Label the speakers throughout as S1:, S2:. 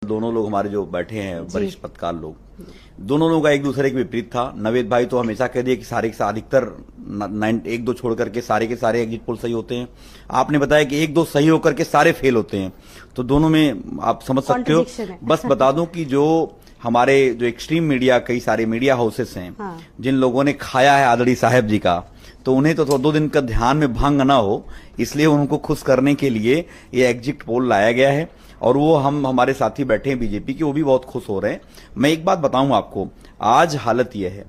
S1: दोनों लोग हमारे जो बैठे हैं वरिष्ठ पत्रकार लोग, दोनों लोगों का एक दूसरे के विपरीत था। नवेद भाई तो हमेशा कह दिए कि सारे के सारे अधिकतर एक दो छोड़ करके सारे के सारे एग्जिट पोल सही होते हैं। आपने बताया कि एक दो सही होकर के सारे फेल होते हैं, तो दोनों में आप समझ सकते हो। बस बता दूं कि जो हमारे जो एक्सट्रीम मीडिया, कई सारे मीडिया हाउसेस हैं, हाँ। जिन लोगों ने खाया है आदड़ी साहब जी का, तो उन्हें तो 2 दिन का ध्यान में भंग ना हो, इसलिए उनको खुश करने के लिए ये एग्जिट पोल लाया गया है। और वो हमारे साथी बैठे हैं बीजेपी के, वो भी बहुत खुश हो रहे हैं। मैं एक बात बताऊं आपको, आज हालत यह है,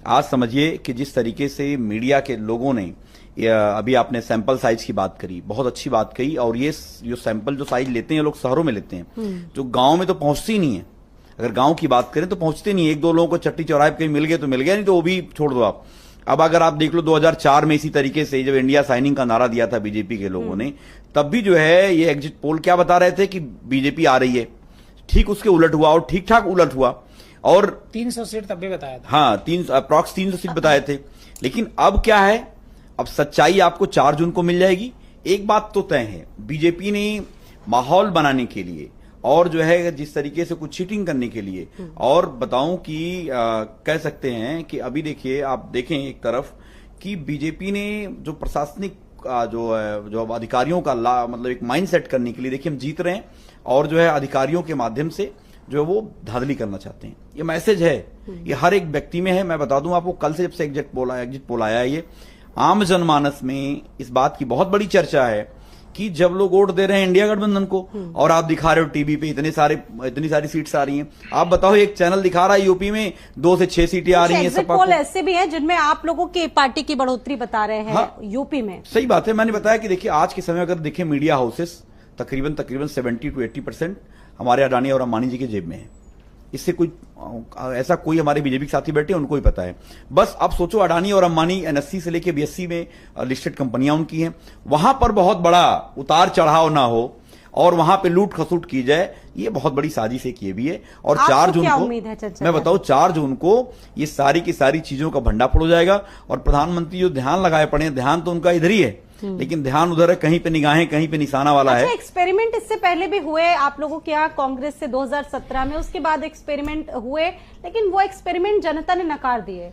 S1: आज समझिए कि जिस तरीके से मीडिया के लोगों ने, अभी आपने सैंपल साइज की बात करी, बहुत अच्छी बात कही। और ये जो सैंपल जो साइज लेते हैं लोग शहरों में लेते हैं, जो गांव में तो पहुंचती नहीं है। अगर गांव की बात करें तो पहुंचते नहीं, 1-2 लोगों को चट्टी चौराहे कहीं मिल गए तो मिल गया, नहीं तो वो भी छोड़ दो आप। अब अगर आप देख लो 2004 में इसी तरीके से जब इंडिया साइनिंग का नारा दिया था बीजेपी के लोगों ने, तब भी जो है ये एग्जिट पोल क्या बता रहे थे कि बीजेपी आ रही है, ठीक उसके उलट हुआ और ठीक ठाक उलट हुआ। और
S2: 300 सीट तब भी बताया था,
S1: हाँ, अप्रॉक्स 300 सीट बताए थे। लेकिन अब क्या है, अब सच्चाई आपको 4 जून को मिल जाएगी। एक बात तो तय है, बीजेपी ने माहौल बनाने के लिए और जो है जिस तरीके से कुछ चीटिंग करने के लिए, और बताऊं कि कह सकते हैं कि अभी देखिए, आप देखें एक तरफ कि बीजेपी ने जो प्रशासनिक जो अधिकारियों का मतलब एक माइंड सेट करने के लिए, देखिए हम जीत रहे हैं और जो है अधिकारियों के माध्यम से जो है वो धांधली करना चाहते हैं। ये मैसेज है, ये हर एक व्यक्ति में है। मैं बता दूं आपको, कल से जब से एग्जिट पोल आया है, ये आम जनमानस में इस बात की बहुत बड़ी चर्चा है कि जब लोग वोट दे रहे हैं इंडिया गठबंधन को, और आप दिखा रहे हो टीवी पे इतनी सारी सीट्स आ रही हैं। आप बताओ, एक चैनल दिखा रहा है यूपी में 2 से 6 सीटें आ रही हैं।
S3: एग्जिट पोल ऐसे भी हैं जिनमें आप लोगों की पार्टी की बढ़ोतरी बता रहे हैं। हाँ, यूपी में
S1: सही बात है। मैंने बताया कि देखिए आज के समय अगर देखें मीडिया हाउसेस तकरीबन 70 to 80% हमारे अडानी और अंबानी जी के जेब में है। इससे ऐसा कोई हमारे बीजेपी के साथी बैठे उनको ही पता है। बस अब सोचो, अडानी और अंबानी NSE से लेके BSE में लिस्टेड कंपनियां उनकी हैं, वहां पर बहुत बड़ा उतार चढ़ाव ना हो और वहां पे लूट खसूट की जाए, ये बहुत बड़ी साजिश एक ये भी है। और 4 जून को मैं बताऊं, 4 जून को ये सारी की सारी चीजों का भंडाफोड़ हो जाएगा। और प्रधानमंत्री जो ध्यान लगाए पड़े, ध्यान तो उनका इधर ही है, लेकिन ध्यान उधर है, कहीं पे निगाहें, कहीं पे निशाना वाला है।
S3: एक्सपेरिमेंट इससे पहले भी हुए आप लोगों के यहाँ कांग्रेस से 2017 में, उसके बाद एक्सपेरिमेंट हुए, लेकिन वो एक्सपेरिमेंट जनता ने नकार दिए।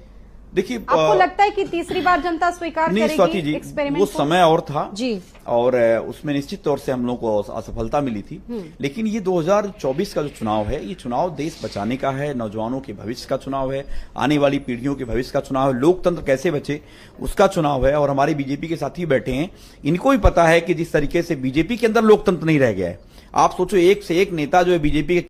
S1: देखिए,
S3: आपको लगता है कि तीसरी बार जनता स्वीकार करेगी
S1: एक्सपेरिमेंट? वो समय और था
S3: जी,
S1: और उसमें निश्चित तौर से हम लोग को असफलता मिली थी। लेकिन ये 2024 का जो चुनाव है, ये चुनाव देश बचाने का है, नौजवानों के भविष्य का चुनाव है, आने वाली पीढ़ियों के भविष्य का चुनाव है, लोकतंत्र कैसे बचे उसका चुनाव है। और हमारे बीजेपी के साथी बैठे हैं, इनको भी पता है कि जिस तरीके से बीजेपी के अंदर लोकतंत्र नहीं रह गया है। आप सोचो, एक से एक नेता जो है बीजेपी के